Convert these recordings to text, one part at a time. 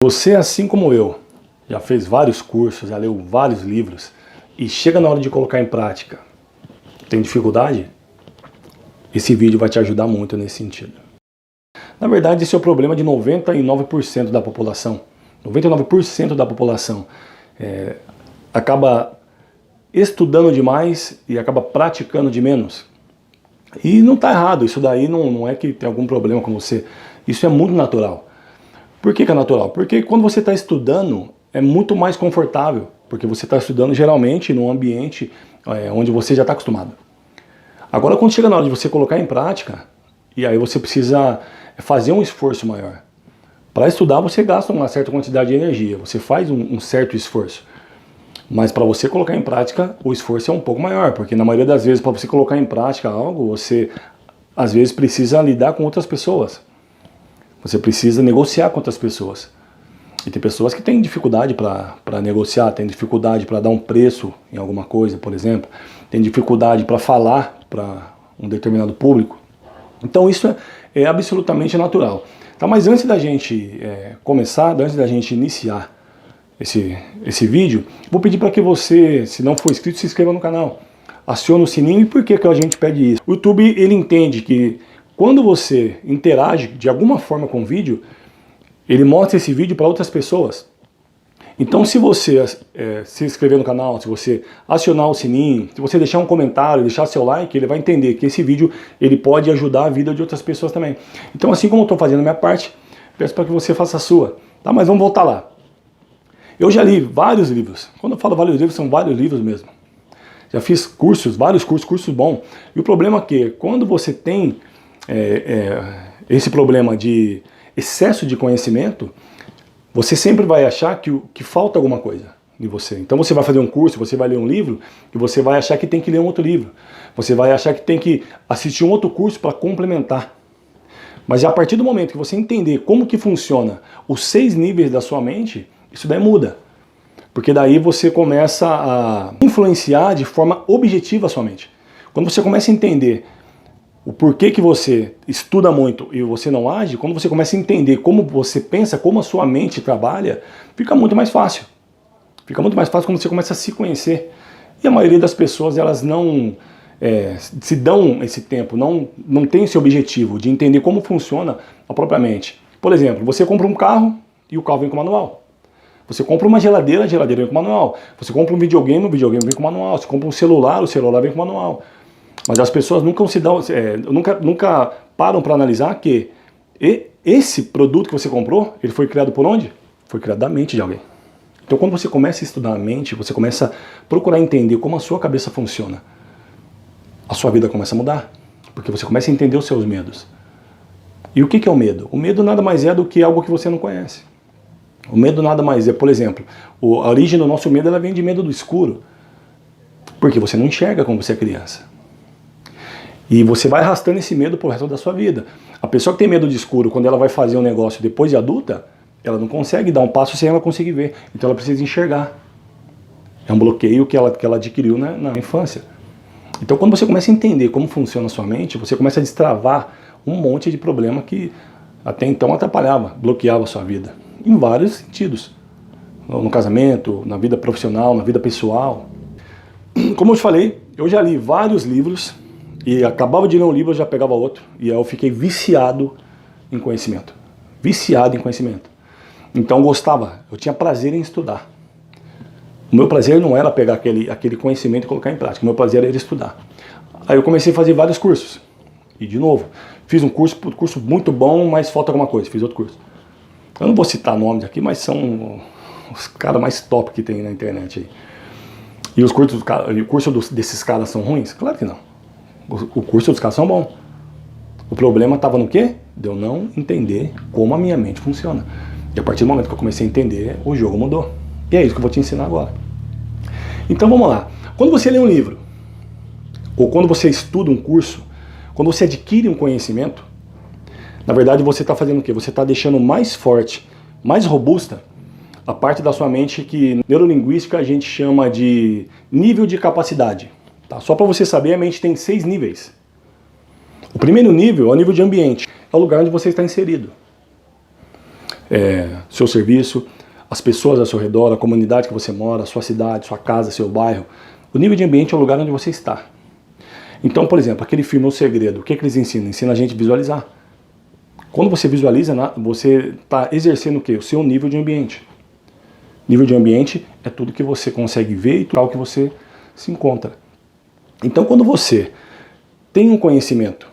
Você, assim como eu, já fez vários cursos, já leu vários livros e chega na hora de colocar em prática, tem dificuldade? Esse vídeo vai te ajudar muito nesse sentido. Na verdade, esse é o problema de 99% da população. 99% da população acaba estudando demais e acaba praticando de menos. E não está errado, isso daí não é que tem algum problema com você. Isso é muito natural. Por que é natural? Porque quando você está estudando, é muito mais confortável. Porque você está estudando geralmente num ambiente onde você já está acostumado. Agora, quando chega na hora de você colocar em prática, e aí você precisa fazer um esforço maior. Para estudar, você gasta uma certa quantidade de energia, você faz um certo esforço. Mas para você colocar em prática, o esforço é um pouco maior, porque na maioria das vezes, para você colocar em prática algo, você às vezes precisa lidar com outras pessoas. Você precisa negociar com outras pessoas. E tem pessoas que têm dificuldade para negociar, têm dificuldade para dar um preço em alguma coisa, por exemplo. Tem dificuldade para falar para um determinado público. Então isso é absolutamente natural. Tá, mas antes da gente começar, antes da gente iniciar esse vídeo, vou pedir para que você, se não for inscrito, se inscreva no canal. Acione o sininho. E por que a gente pede isso? O YouTube, ele entende que quando você interage de alguma forma com o vídeo, ele mostra esse vídeo para outras pessoas. Então, se você se inscrever no canal, se você acionar o sininho, se você deixar um comentário, deixar seu like, ele vai entender que esse vídeo ele pode ajudar a vida de outras pessoas também. Então, assim como eu estou fazendo a minha parte, peço para que você faça a sua. Tá? Mas vamos voltar lá. Eu já li vários livros. Quando eu falo vários livros, são vários livros mesmo. Já fiz cursos, vários cursos bons. E o problema é que quando você tem esse problema de excesso de conhecimento, você sempre vai achar que falta alguma coisa em você. Então você vai fazer um curso, você vai ler um livro, e você vai achar que tem que ler um outro livro. Você vai achar que tem que assistir um outro curso para complementar. Mas a partir do momento que você entender como que funciona os 6 níveis da sua mente, isso daí muda. Porque daí você começa a influenciar de forma objetiva a sua mente. Quando você começa a entender o porquê que você estuda muito e você não age, quando você começa a entender como você pensa, como a sua mente trabalha, fica muito mais fácil. Fica muito mais fácil quando você começa a se conhecer. E a maioria das pessoas, elas não se dão esse tempo, não tem esse objetivo de entender como funciona a própria mente. Por exemplo, você compra um carro e o carro vem com manual. Você compra uma geladeira, a geladeira vem com manual. Você compra um videogame, o videogame vem com manual. Você compra um celular, o celular vem com manual. Mas as pessoas nunca param para analisar que esse produto que você comprou, ele foi criado por onde? Foi criado da mente de alguém. Então quando você começa a estudar a mente, você começa a procurar entender como a sua cabeça funciona, a sua vida começa a mudar. Porque você começa a entender os seus medos. E o que é o medo? O medo nada mais é do que algo que você não conhece. O medo nada mais é, por exemplo, a origem do nosso medo ela vem de medo do escuro. Porque você não enxerga quando você é criança. E você vai arrastando esse medo pro resto da sua vida. A pessoa que tem medo de escuro, quando ela vai fazer um negócio depois de adulta, ela não consegue dar um passo sem ela conseguir ver. Então ela precisa enxergar. É um bloqueio que ela adquiriu na infância. Então quando você começa a entender como funciona a sua mente, você começa a destravar um monte de problema que até então atrapalhava, bloqueava a sua vida. Em vários sentidos. No casamento, na vida profissional, na vida pessoal. Como eu te falei, eu já li vários livros. E acabava de ler um livro, eu já pegava outro. E aí eu fiquei viciado em conhecimento. Viciado em conhecimento. Então eu gostava, eu tinha prazer em estudar. O meu prazer não era pegar aquele conhecimento e colocar em prática. O meu prazer era estudar. Aí eu comecei a fazer vários cursos. E de novo, fiz um curso muito bom, mas falta alguma coisa. Fiz outro curso. Eu não vou citar nomes aqui, mas são os caras mais top que tem na internet aí. E o curso desses caras são ruins? Claro que não. O curso dos caras são bons. O problema estava no quê? De eu não entender como a minha mente funciona. E a partir do momento que eu comecei a entender, o jogo mudou. E é isso que eu vou te ensinar agora. Então vamos lá. Quando você lê um livro, ou quando você estuda um curso, quando você adquire um conhecimento, na verdade você está fazendo o quê? Você está deixando mais forte, mais robusta, a parte da sua mente que neurolinguística a gente chama de nível de capacidade. Tá? Só para você saber, a mente tem 6 níveis. O primeiro nível é o nível de ambiente. É o lugar onde você está inserido. seu serviço, as pessoas ao seu redor, a comunidade que você mora, a sua cidade, sua casa, seu bairro. O nível de ambiente é o lugar onde você está. Então, por exemplo, aquele filme O Segredo, o que eles ensinam? Ensina a gente a visualizar. Quando você visualiza, você está exercendo o quê? O seu nível de ambiente. Nível de ambiente é tudo que você consegue ver e tudo que você se encontra. Então, quando você tem um conhecimento,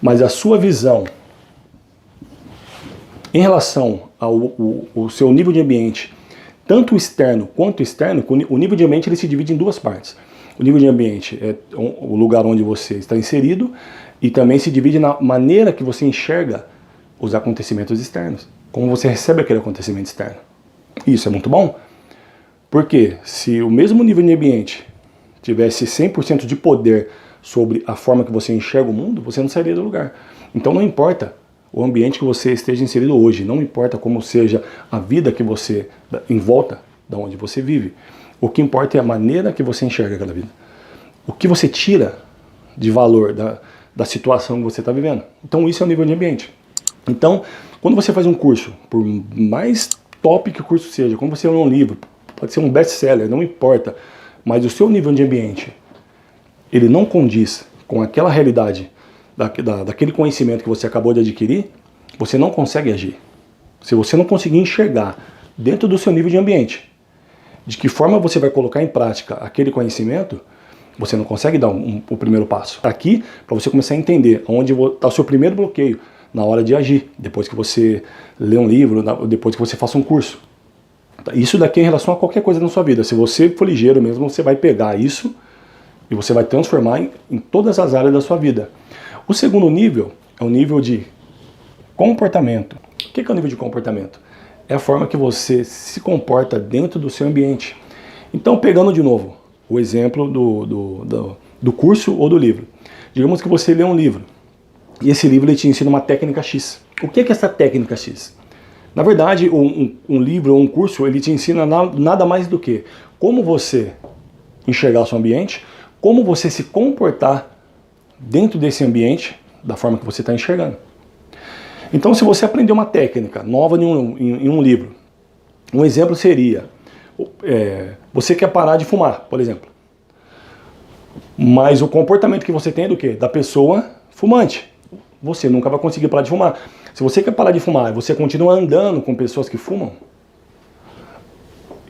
mas a sua visão em relação ao seu nível de ambiente, tanto externo quanto externo, o nível de ambiente ele se divide em duas partes. O nível de ambiente é o lugar onde você está inserido e também se divide na maneira que você enxerga os acontecimentos externos, como você recebe aquele acontecimento externo. Isso é muito bom, porque se o mesmo nível de ambiente tivesse 100% de poder sobre a forma que você enxerga o mundo, você não sairia do lugar. Então não importa o ambiente que você esteja inserido hoje, não importa como seja a vida que você, em volta de onde você vive. O que importa é a maneira que você enxerga aquela vida. O que você tira de valor da situação que você está vivendo. Então isso é o nível de ambiente. Então, quando você faz um curso, por mais top que o curso seja, quando você lê um livro, pode ser um best-seller, não importa, mas o seu nível de ambiente, ele não condiz com aquela realidade, daquele conhecimento que você acabou de adquirir, você não consegue agir. Se você não conseguir enxergar dentro do seu nível de ambiente, de que forma você vai colocar em prática aquele conhecimento, você não consegue dar o primeiro passo. Aqui, para você começar a entender onde está o seu primeiro bloqueio na hora de agir, depois que você lê um livro, depois que você faça um curso. Isso daqui é em relação a qualquer coisa na sua vida. Se você for ligeiro mesmo, você vai pegar isso e você vai transformar em todas as áreas da sua vida. O segundo nível é o nível de comportamento. O que é o nível de comportamento? É a forma que você se comporta dentro do seu ambiente. Então, pegando de novo o exemplo do curso ou do livro. Digamos que você lê um livro e esse livro ele te ensina uma técnica X. O que é essa técnica X? Na verdade, um livro ou um curso ele te ensina nada mais do que como você enxergar o seu ambiente, como você se comportar dentro desse ambiente da forma que você está enxergando. Então, se você aprender uma técnica nova em um livro, um exemplo seria, você quer parar de fumar, por exemplo. Mas o comportamento que você tem é do quê? Da pessoa fumante. Você nunca vai conseguir parar de fumar. Se você quer parar de fumar e você continua andando com pessoas que fumam,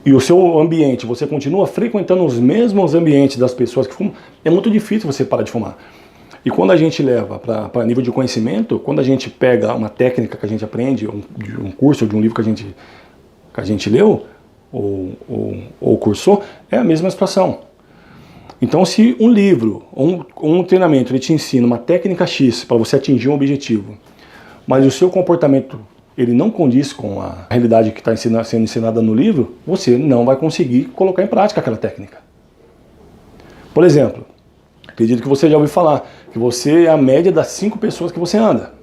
e o seu ambiente, você continua frequentando os mesmos ambientes das pessoas que fumam, é muito difícil você parar de fumar. E quando a gente leva para nível de conhecimento, quando a gente pega uma técnica que a gente aprende, de um curso, de um livro que a gente leu, ou cursou, é a mesma situação. Então, se um livro ou um treinamento ele te ensina uma técnica X para você atingir um objetivo, mas o seu comportamento ele não condiz com a realidade que está sendo ensinada no livro, você não vai conseguir colocar em prática aquela técnica. Por exemplo, acredito que você já ouviu falar que você é a média das 5 pessoas que você anda.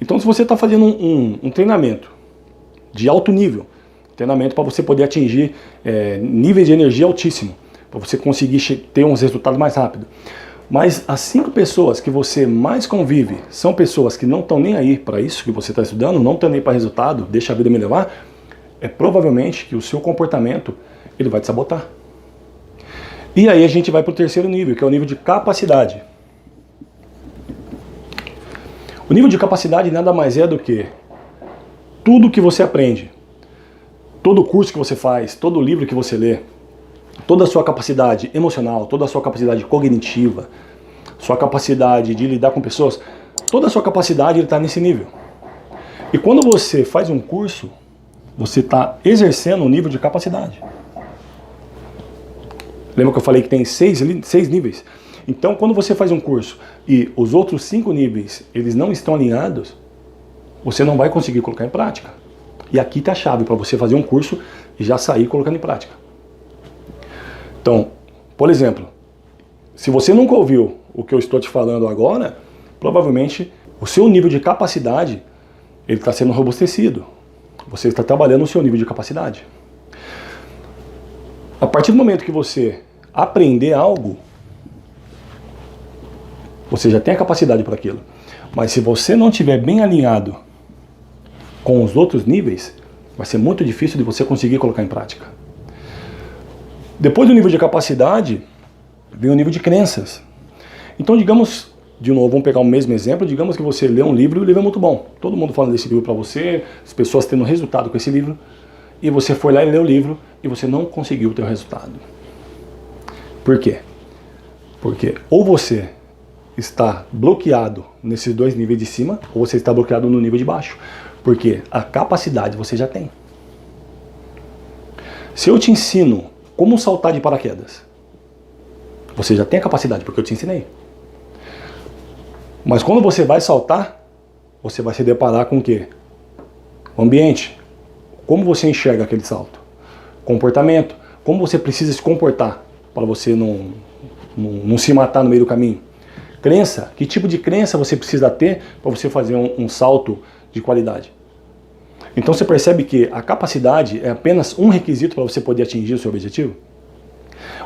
Então, se você está fazendo um treinamento de alto nível, treinamento para você poder atingir níveis de energia altíssimo, para você conseguir ter uns resultados mais rápido. Mas as 5 pessoas que você mais convive são pessoas que não estão nem aí para isso que você está estudando, não estão nem para resultado, deixa a vida me levar, é provavelmente que o seu comportamento ele vai te sabotar. E aí a gente vai para o terceiro nível, que é o nível de capacidade. O nível de capacidade nada mais é do que tudo que você aprende, todo curso que você faz, todo livro que você lê, toda a sua capacidade emocional, toda a sua capacidade cognitiva, sua capacidade de lidar com pessoas, toda a sua capacidade está nesse nível. E quando você faz um curso, você está exercendo um nível de capacidade. Lembra que eu falei que tem 6 níveis? Então, quando você faz um curso e os outros 5 níveis eles não estão alinhados, você não vai conseguir colocar em prática. E aqui está a chave para você fazer um curso e já sair colocando em prática. Então, por exemplo, se você nunca ouviu o que eu estou te falando agora, provavelmente o seu nível de capacidade ele está sendo robustecido. Você está trabalhando o seu nível de capacidade. A partir do momento que você aprender algo, você já tem a capacidade para aquilo. Mas se você não estiver bem alinhado com os outros níveis, vai ser muito difícil de você conseguir colocar em prática. Depois do nível de capacidade, vem o nível de crenças. Então, digamos, de novo, vamos pegar o mesmo exemplo, digamos que você lê um livro e o livro é muito bom. Todo mundo falando desse livro para você, as pessoas tendo resultado com esse livro, e você foi lá e leu o livro e você não conseguiu ter o resultado. Por quê? Porque ou você está bloqueado nesses dois níveis de cima, ou você está bloqueado no nível de baixo. Porque a capacidade você já tem. Se eu te ensino como saltar de paraquedas, você já tem a capacidade, porque eu te ensinei. Mas quando você vai saltar, você vai se deparar com o quê? O ambiente. Como você enxerga aquele salto? Comportamento. Como você precisa se comportar para você não se matar no meio do caminho? Crença. Que tipo de crença você precisa ter para você fazer um salto de qualidade? Então você percebe que a capacidade é apenas um requisito para você poder atingir o seu objetivo?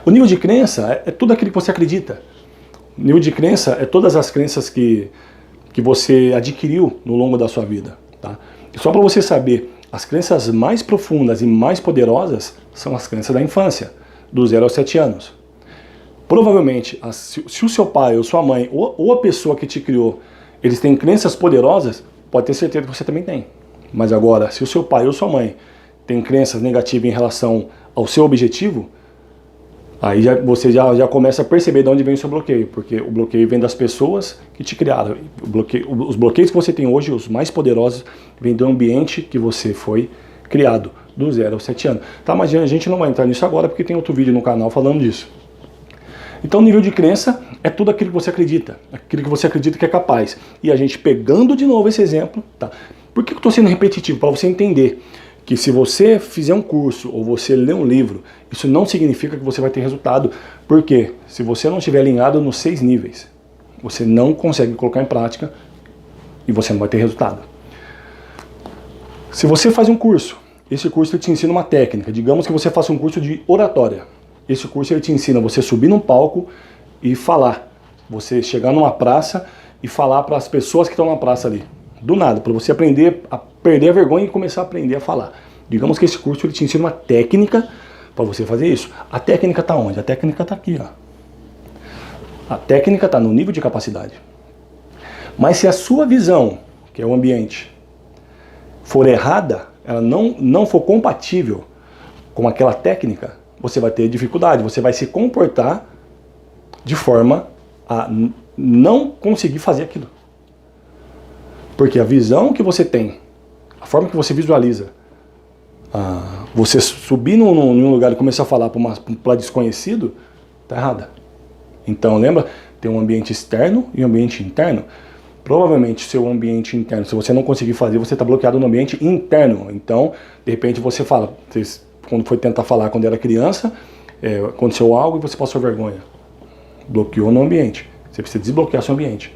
O nível de crença é tudo aquilo que você acredita. O nível de crença é todas as crenças que você adquiriu no longo da sua vida. Tá? E só para você saber, as crenças mais profundas e mais poderosas são as crenças da infância, do 0 aos 7 anos. Provavelmente, se o seu pai ou sua mãe, ou a pessoa que te criou, eles têm crenças poderosas, pode ter certeza que você também tem. Mas agora, se o seu pai ou sua mãe tem crenças negativas em relação ao seu objetivo, aí você já começa a perceber de onde vem o seu bloqueio, porque o bloqueio vem das pessoas que te criaram. Os bloqueios que você tem hoje, os mais poderosos, vêm do ambiente que você foi criado, do 0 aos 7 anos. Tá, mas a gente não vai entrar nisso agora, porque tem outro vídeo no canal falando disso. Então o nível de crença é tudo aquilo que você acredita, aquilo que você acredita que é capaz. E a gente pegando de novo esse exemplo, tá? Por que eu estou sendo repetitivo? Para você entender que se você fizer um curso ou você ler um livro, isso não significa que você vai ter resultado. Porque se você não estiver alinhado nos 6 níveis, você não consegue colocar em prática e você não vai ter resultado. Se você faz um curso, esse curso ele te ensina uma técnica. Digamos que você faça um curso de oratória. Esse curso ele te ensina você subir num palco e falar. Você chegar numa praça e falar para as pessoas que estão na praça ali. Do nada, para você aprender a perder a vergonha e começar a aprender a falar. Digamos que esse curso ele te ensina uma técnica para você fazer isso. A técnica está onde? A técnica está aqui, ó. A técnica está no nível de capacidade. Mas se a sua visão, que é o ambiente, for errada, ela não for compatível com aquela técnica, você vai ter dificuldade, você vai se comportar de forma a não conseguir fazer aquilo. Porque a visão que você tem, a forma que você visualiza, você subir num lugar e começar a falar para desconhecido, está errada. Então lembra, tem um ambiente externo e um ambiente interno. Provavelmente seu ambiente interno, se você não conseguir fazer, você está bloqueado no ambiente interno. Então, de repente você fala, quando foi tentar falar quando era criança, aconteceu algo e você passou vergonha. Bloqueou no ambiente. Você precisa desbloquear seu ambiente.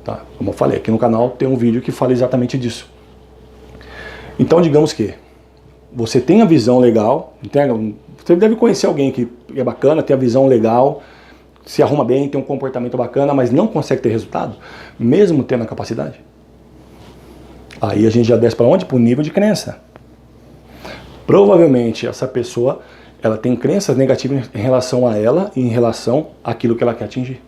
Tá? Como eu falei, aqui no canal tem um vídeo que fala exatamente disso. Então, digamos que você tem a visão legal, você deve conhecer alguém que é bacana, tem a visão legal, se arruma bem, tem um comportamento bacana, mas não consegue ter resultado, mesmo tendo a capacidade. Aí a gente já desce para onde? Para o nível de crença. Provavelmente essa pessoa, ela tem crenças negativas em relação a ela e em relação àquilo que ela quer atingir.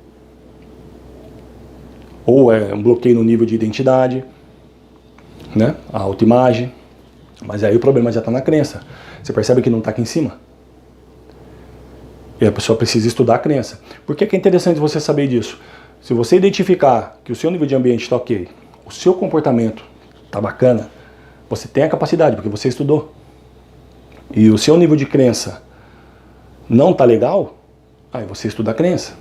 Ou é um bloqueio no nível de identidade, né? A autoimagem. Mas aí o problema já está na crença. Você percebe que não está aqui em cima? E a pessoa precisa estudar a crença. Por que é interessante você saber disso? Se você identificar que o seu nível de ambiente está ok, o seu comportamento está bacana, você tem a capacidade, porque você estudou. E o seu nível de crença não está legal, aí você estuda a crença.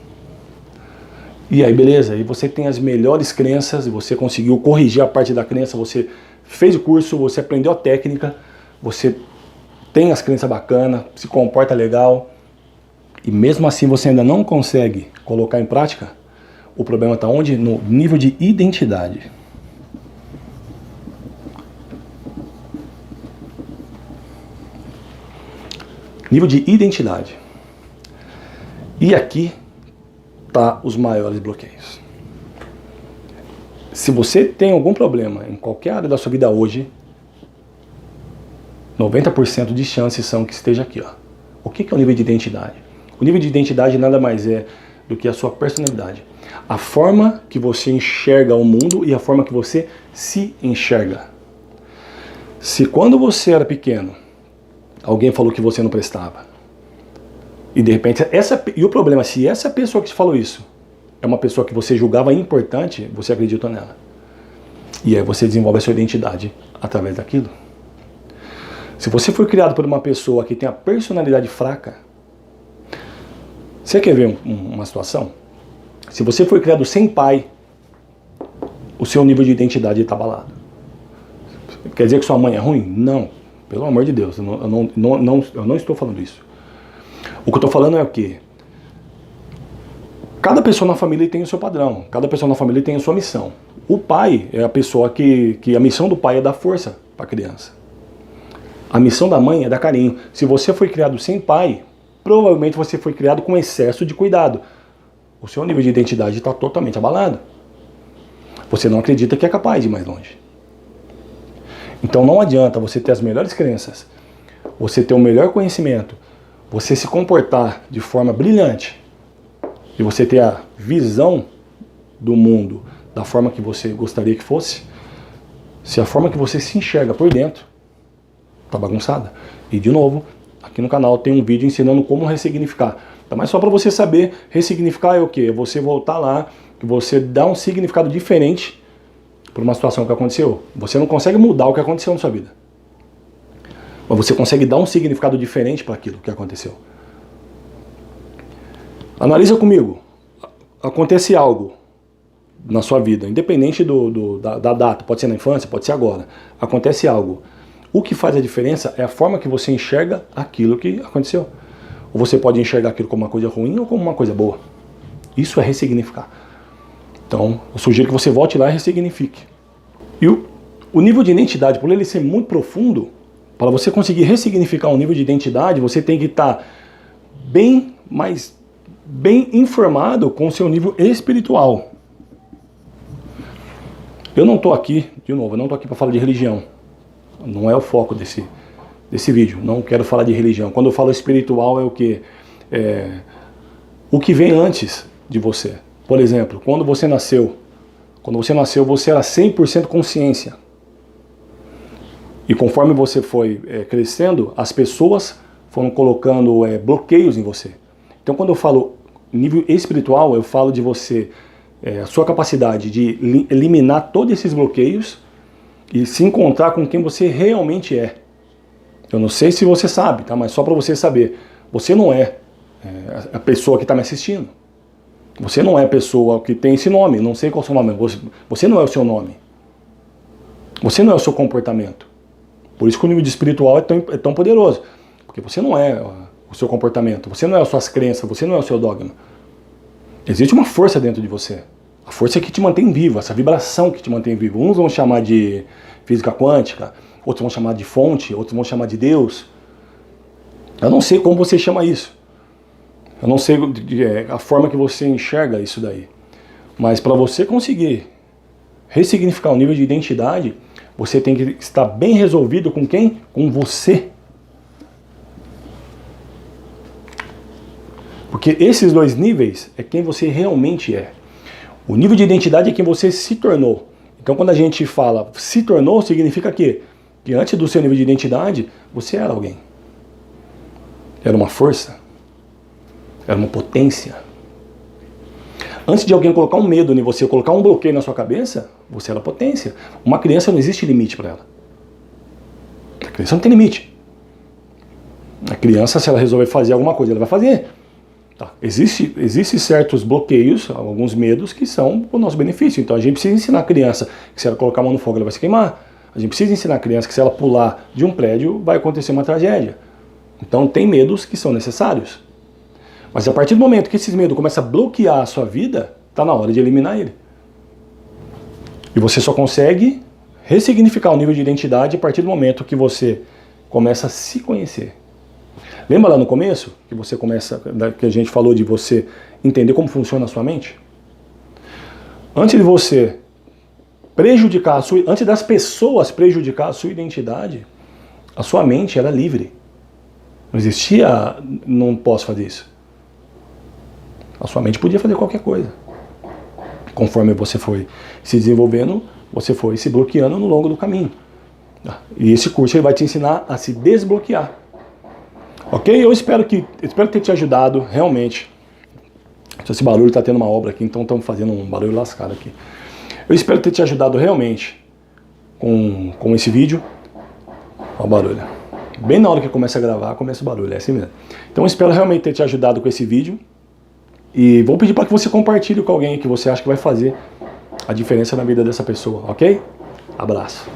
E aí beleza, aí você tem as melhores crenças, você conseguiu corrigir a parte da crença, você fez o curso, você aprendeu a técnica, você tem as crenças bacanas, se comporta legal, e mesmo assim você ainda não consegue colocar em prática, o problema está onde? No nível de identidade. Nível de identidade. E aqui tá os maiores bloqueios. Se você tem algum problema em qualquer área da sua vida hoje, 90% de chances são que esteja aqui, ó. O que é o nível de identidade? O nível de identidade nada mais é do que a sua personalidade. A forma que você enxerga o mundo e a forma que você se enxerga. Se quando você era pequeno, alguém falou que você não prestava, e de repente, e o problema, se essa pessoa que te falou isso é uma pessoa que você julgava importante, você acredita nela. E aí você desenvolve a sua identidade através daquilo. Se você foi criado por uma pessoa que tem a personalidade fraca, você quer ver uma situação? Se você foi criado sem pai, o seu nível de identidade está abalado. Quer dizer que sua mãe é ruim? Não. Pelo amor de Deus, eu não estou falando isso. O que eu estou falando é o quê? Cada pessoa na família tem o seu padrão. Cada pessoa na família tem a sua missão. O pai é a pessoa que a missão do pai é dar força para a criança. A missão da mãe é dar carinho. Se você foi criado sem pai, provavelmente você foi criado com excesso de cuidado. O seu nível de identidade está totalmente abalado. Você não acredita que é capaz de ir mais longe. Então não adianta você ter as melhores crenças, você ter o melhor conhecimento, você se comportar de forma brilhante e você ter a visão do mundo da forma que você gostaria que fosse, se a forma que você se enxerga por dentro está bagunçada. E de novo, aqui no canal tem um vídeo ensinando como ressignificar. Tá? Mas só para você saber, ressignificar é o quê? É você voltar lá e você dar um significado diferente por uma situação que aconteceu. Você não consegue mudar o que aconteceu na sua vida. Mas você consegue dar um significado diferente para aquilo que aconteceu. Analisa comigo. Acontece algo na sua vida, independente da data, pode ser na infância, pode ser agora. Acontece algo. O que faz a diferença é a forma que você enxerga aquilo que aconteceu. Ou você pode enxergar aquilo como uma coisa ruim ou como uma coisa boa. Isso é ressignificar. Então, eu sugiro que você volte lá e ressignifique. E o nível de identidade, por ele ser muito profundo, para você conseguir ressignificar um nível de identidade, você tem que estar bem informado com o seu nível espiritual. Eu não estou aqui, de novo, eu não estou aqui para falar de religião. Não é o foco desse vídeo. Não quero falar de religião. Quando eu falo espiritual é o quê? O que vem antes de você. Por exemplo, quando você nasceu, você era 100% consciência. E conforme você foi crescendo, as pessoas foram colocando bloqueios em você. Então quando eu falo nível espiritual, eu falo de você, a sua capacidade de eliminar todos esses bloqueios e se encontrar com quem você realmente é. Eu não sei se você sabe, tá? Mas só para você saber, você não é a pessoa que está me assistindo. Você não é a pessoa que tem esse nome, não sei qual é o seu nome. Você não é o seu nome. Você não é o seu comportamento. Por isso que o nível de espiritual é tão poderoso. Porque você não é o seu comportamento, você não é as suas crenças, você não é o seu dogma. Existe uma força dentro de você. A força que te mantém vivo, essa vibração que te mantém vivo. Uns vão chamar de física quântica, outros vão chamar de fonte, outros vão chamar de Deus. Eu não sei como você chama isso. Eu não sei a forma que você enxerga isso daí. Mas para você conseguir ressignificar o nível de identidade, você tem que estar bem resolvido com quem? Com você. Porque esses dois níveis é quem você realmente é. O nível de identidade é quem você se tornou. Então quando a gente fala se tornou, significa que antes do seu nível de identidade, você era alguém. Era uma força. Era uma potência. Antes de alguém colocar um medo em você, colocar um bloqueio na sua cabeça, você era potência. Uma criança não existe limite para ela. A criança não tem limite. A criança, se ela resolver fazer alguma coisa, ela vai fazer. Tá. Existem certos bloqueios, alguns medos que são o nosso benefício. Então a gente precisa ensinar a criança que se ela colocar a mão no fogo, ela vai se queimar. A gente precisa ensinar a criança que se ela pular de um prédio, vai acontecer uma tragédia. Então tem medos que são necessários. Mas a partir do momento que esses medos começam a bloquear a sua vida, está na hora de eliminar ele. E você só consegue ressignificar o nível de identidade a partir do momento que você começa a se conhecer. Lembra lá no começo que você começa, que a gente falou de você entender como funciona a sua mente? Antes de você prejudicar antes das pessoas prejudicar a sua identidade, A sua mente era livre. Não existia, não posso fazer isso. A sua mente podia fazer qualquer coisa. Conforme você foi se desenvolvendo, você foi se bloqueando no longo do caminho. E esse curso ele vai te ensinar a se desbloquear. Ok? Eu espero ter te ajudado realmente. Esse barulho está tendo uma obra aqui, então estamos fazendo um barulho lascado aqui. Eu espero ter te ajudado realmente com esse vídeo. Olha o barulho. Bem na hora que começa a gravar, começa o barulho, é assim mesmo. Então eu espero realmente ter te ajudado com esse vídeo. E vou pedir para que você compartilhe com alguém que você acha que vai fazer a diferença na vida dessa pessoa, ok? Abraço.